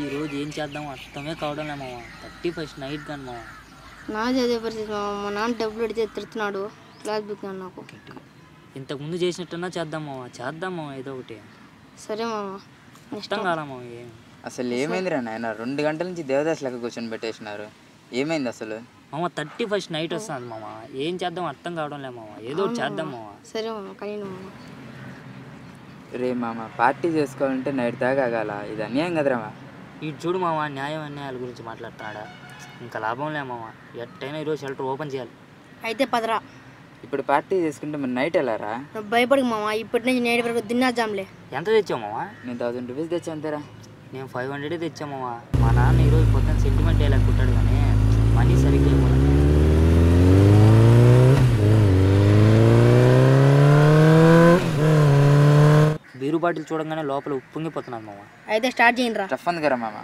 ఈరోజు ఏం చేద్దాం అర్థమే కావడంలే మామ. 31st నైట్ కానీ మామ. నాది అదే పరిస్థితి మామ. మా నాన్న డబ్బులు అడిగితే తిడుతున్నాడు. క్లాస్ బుక్ నాకు. ఇంతకుముందు చేసినట్టున్నా చేద్దాం మామ ఏదో ఒకటి. సరే మామ. ఇష్టం కాదా మామ? అసలు ఏమైందిరా నాయన? 2 గంటల నుంచి దేవదాస్ లెక్క కూర్చొని పెట్టేసినారు. ఏమైంది అసలు? మామ 31st నైట్ వస్తుంది మామ. ఏం చేద్దాం అర్థం కావడంలే మామ. ఏదో ఒకటి చేద్దాం మామ. సరే మామ. కానీ మామ రే మామ, పార్టీ చేసుకోవాలంటే నైట్ దాకా ఆగాల. ఇది అన్యాయం కదరా. ఇటు చూడు మామ, న్యాయం అన్యాయాల గురించి మాట్లాడుతున్నాడా? ఇంకా లాభంలే మామ. ఎట్టయినా ఈరోజు షెల్టర్ ఓపెన్ చేయాలి. అయితే పదరా. ఇప్పుడు పార్టీ చేసుకుంటే మరి నైట్ వెళ్ళారా? భయపడకు మామ. ఇప్పటి నుంచి నైట్ వరకు తిన్నాజాంలే. ఎంత తెచ్చావు మామ? నేను 1000 రూపీస్ తెచ్చా అంతేరా. నేను 500 తెచ్చా మామ. మా నాన్న ఈరోజు పొద్దున్న సెంటిమెంట్ డైలాగ్ కుట్టాడు కానీ మనీ సరిగ్గా ఇవ్వాలి. బీరు బాటిల్ చూడంగానే లోపల ఉప్పొంగిపోతున్నాను మామ. అయితే స్టార్ట్ చేయండి రా. టఫ్ ఉంది కదా మామ.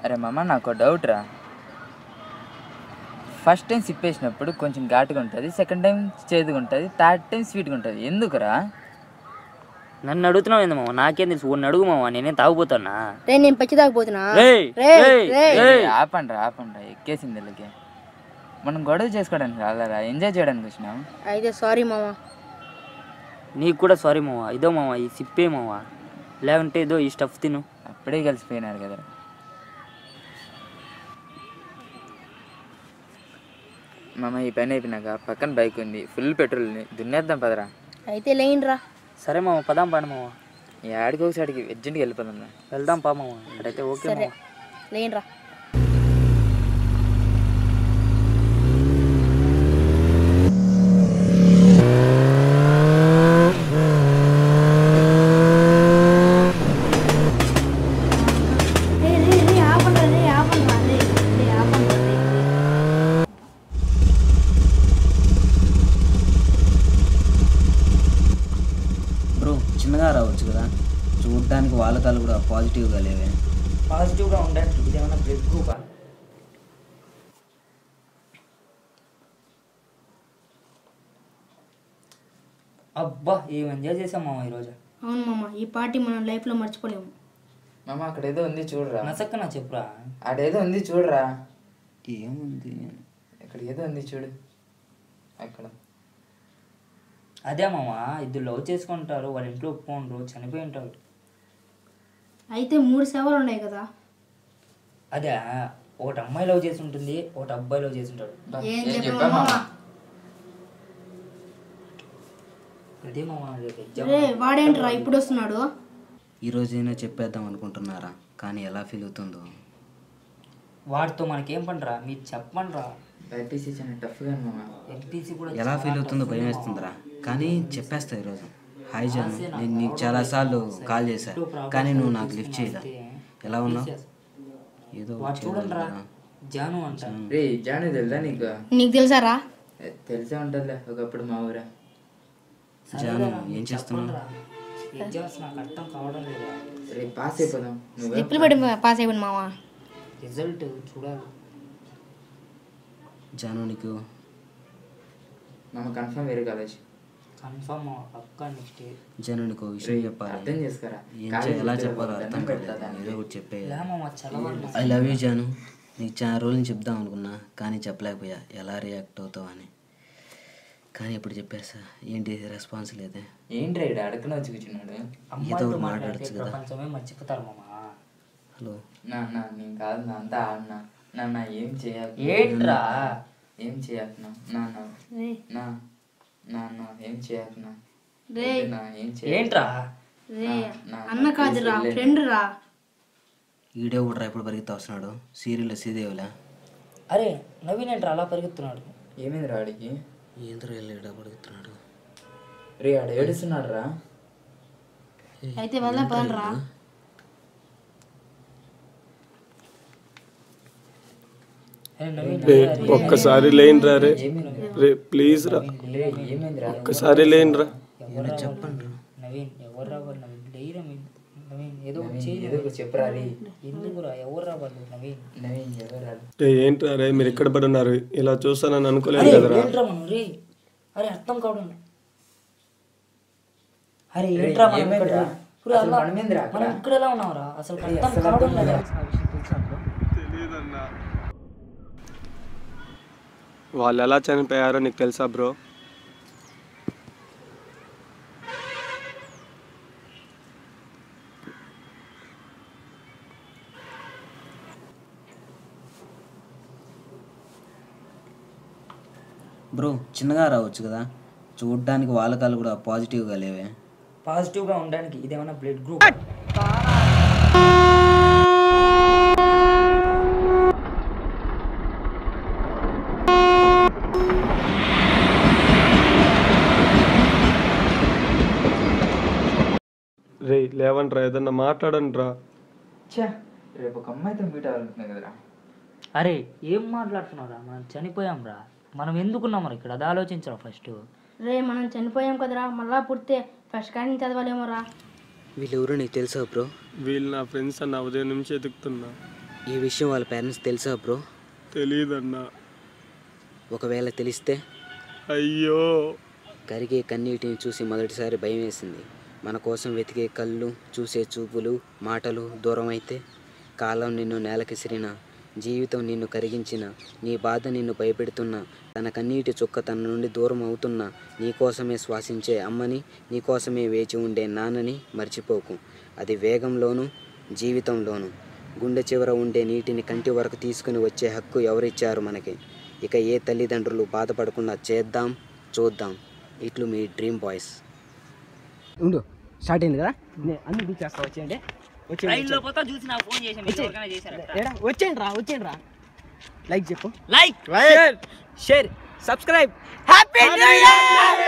అరే మామ, నాకు డౌట్ రా. ఫస్ట్ టైం సిప్ వేసినప్పుడు కొంచెం ఘాటుగా ఉంటుంది, సెకండ్ టైం చేదుగా ఉంటుంది, థర్డ్ టైం స్వీట్గా ఉంటుంది. ఎందుకురా? నన్ను అడుగుతున్నావు ఏంది మామ? నాకేం తెలుసు? ఒన్ని అడుగు మామ. నేనేం తాగుపోతానా? నేను పచ్చి తాగిపోతున్నా. ఆపండ్రా ఎక్కేసింది వీళ్ళకి. మనం గొడవ చేసుకోవడానికి రాలేరా, ఎంజాయ్ చేయడానికి వచ్చినాం. అయితే సారీ మామ. నీకు కూడా సారీ మామ. ఇదో మామ ఈ సిప్పే మామ, లేకుంటే ఇదో ఈ స్టఫ్ తిను. అప్పుడే కలిసిపోయినారు కదరా. మామ, ఈ పని అయిపోయినాక పక్కన బైక్ ఉంది, ఫుల్ పెట్రోల్ని దున్నేద్దాం పదరా. అయితే లేండి రా. సరే మామ, పదాం పాడు మామ. యాడికి ఒకసారికి అర్జెంట్గా వెళ్ళిపోదాం. వెళ్దాం పా మామ. అక్కడైతే ఓకే మామ. లేండి రా. చిన్నగా రావచ్చు కదా, చూడడానికి వాళ్ళ కాళ్ళు కూడా పాజిటివ్గా లేవే. పాజిటివ్గా ఉండడానికి ఇదేమన్నా బ్లడ్ గ్రూపా? అబ్బా ఏం ఎంజాయ్ చేసాం మామ ఈరోజు. అవును మామ, ఈ పార్టీ మనం లైఫ్లో మర్చిపోలేము. మామ, అక్కడ ఏదో ఉంది చూడరా. నసక్క నా చెప్పురా. ఆడేదో ఉంది చూడరా. ఏముంది? ఇక్కడ ఏదో ఉంది చూడు. అక్కడ అదే మామ, ఇద్దరు లవ్ చేసుకుంటారు, వాళ్ళ ఇంట్లో ఒప్పుకుంటారు, చనిపోయి ఉంటారు. అయితే 3 సేవలు ఉన్నాయి కదా. అదే ఒకటి అమ్మాయి లవ్ చేసి ఉంటుంది, ఒకటి అబ్బాయి లవ్ చేసి ఉంటాడు. అదే మామ. వాడేంట్రా ఇప్పుడు వస్తున్నాడు? ఈరోజైనా చెప్పేద్దాం అనుకుంటున్నారా, కానీ ఎలా ఫీల్ అవుతుందో. వాడితో మనకేం పనిరా, మీరు చెప్పండిరా. బైపీసీ చాలా టఫ్గా మామ. ఎంపీసీ కూడా ఎలా ఫీల్ అవుతుందో భయం వేస్తుందిరా, కానీ చెప్పేస్తా ఈరోజు. హాయ్ జాను, నేను నీకు చాలాసార్లు కాల్ చేశా, కానీ నువ్వు నాకు లిఫ్ట్ చేయలే. ఎలా ఉన్నావు? ఏదో చూడండిరా, జాను అంట. రే జాను తెలుసా నీకు? నీకు తెలుసారా? తెలిసే ఉంటుందిలే, ఒకప్పుడు మా ఊరా. జాను ఏం చేస్తున్నావు? ఎగ్జామ్స్ నాకు అర్థం కావడం లేదా. రేపు పాస్ అయిపోదాం. స్లిప్లు పెట్టి పాస్ అయిపోయింది మామ. రిజల్ట్ చూడాలి. జాను నీకు మామ కన్ఫర్మ్ వేరే కాలేజ్. కన్ఫర్మ్ పక్కా నెక్స్ట్ ఇయర్. జాను నీకు విషయం చెప్పాలి. అర్థం చేసుకురా. ఎలా చెప్పాలో అర్థం కాలేదు, ఏదో ఒకటి చెప్పే. చదవండి. ఐ లవ్ యూ జాను. నీకు చాలా రోజులు చెప్దాం అనుకున్నా, కానీ చెప్పలేకపోయా ఎలా రియాక్ట్ అవుతావు అని. కానీ ఇప్పుడు చెప్పేసా. ఏంటి రెస్పాన్స్ లేదే? ఏంటి రైడ్ అడగన వచ్చి కూర్చున్నాడు. ఏదో ఒకటి మాట్లాడచ్చు కదా. ప్రపంచమే మర్చిపోతారు మామ. హలో నాన్న, నేను కాదు నా అంతా ఆడినా. నాన్న ఏం చేయకు. ఏంట్రా? ఏం చేయకు నాన్న. నాన్న ఏం చేయకు నా. ఏం ఏంట్రా? అన్న కాదురా, ఫ్రెండ్ రా. ఈడే కూడా ఇప్పుడు పరిగెత్తా వస్తున్నాడు. సీరియల్ శ్రీదేవులా? అరే నవీన్ ఏంట్రా అలా పరిగెత్తున్నాడు? ఏమైంది రాడికి? ఏంద్ర ఈడ పడుగుతున్నాడు? రే ఆడ ఏడుస్తున్నాడు రా. అయితే వెళ్దాం పదరా. ఒక్కసారి లేని రా రే ప్లీజ్ రా, ఒక్కసారి లేని రా. చెప్పండి నవీన్. ఎవరు రావాలి నవీన్? నవీన్ ఏదో చెప్పరా రే. ఎందుకురా ఎవరు రావాలి నవీన్? నవీన్ ఎవరు రాదు. ఏంట్రా రే, మీరు ఎక్కడ పడి ఉన్నారు? ఇలా చూస్తానని అనుకోలేదు కదరా. రే అరే అర్థం కావడం. అరే ఏంట్రా మనం ఇక్కడ ఎలా ఉన్నావురా అసలు అర్థం కావడం లేదా? తెలియదన్నా. వాళ్ళు ఎలా చనిపోయారో నీకు తెలుసా బ్రో? బ్రో చిన్నగా రావచ్చు కదా, చూడ్డానికి వాళ్ళ కాళ్ళు కూడా పాజిటివ్గా లేవే. పాజిటివ్గా ఉండడానికి ఇదేమన్నా బ్లడ్ గ్రూప్? రే లేవంట్రా, ఏదన్నా మాట్లాడండి రా. రేపు ఒక అమ్మాయితో మీట్ అవ్వాలనుకున్నాయి కదరా. అరే ఏం మాట్లాడుతున్నారా? మనం చనిపోయాం రా, మనం ఎందుకున్నాం మరి ఇక్కడ? అది ఆలోచించరా ఫస్ట్. రే మనం చనిపోయాం కదరా, మళ్ళా పుడితే ఫస్ట్ కాడి నుంచి చదవాలేమోరా. వీళ్ళెవరో నీకు తెలుసా బ్రో? వీళ్ళు నా ఫ్రెండ్స్ అన్న, ఉదయం నుంచి ఎదుగుతున్నా. ఈ విషయం వాళ్ళ పేరెంట్స్ తెలుసా బ్రో? తెలీదన్నా. ఒకవేళ తెలిస్తే? అయ్యో. కరిగే కన్నీటిని చూసి మొదటిసారి భయం వేసింది. మన కోసం వెతికే కళ్ళు, చూసే చూపులు, మాటలు దూరం అయితే, కాలం నిన్ను నేలకిసిరిన, జీవితం నిన్ను కరిగించిన, నీ బాధ నిన్ను భయపెడుతున్న, తన కన్నీటి చుక్క తన నుండి దూరం అవుతున్న, నీకోసమే శ్వాసించే అమ్మని, నీకోసమే వేచి ఉండే నాన్నని మర్చిపోకు. అది వేగంలోనూ జీవితంలోనూ. గుండె చివర ఉండే నీటిని కంటి వరకు తీసుకుని వచ్చే హక్కు ఎవరిచ్చారు మనకి? ఇక ఏ తల్లిదండ్రులు బాధపడకుండా చేద్దాం, చూద్దాం. ఇట్లు మీ డ్రీమ్ బాయ్స్. ఉండు, స్టార్ట్ అయింది కదా, అన్ని తీసేస్తా. వచ్చేయండి, వచ్చేయండి రా. లైక్ చెప్పు, like share subscribe. Happy new year.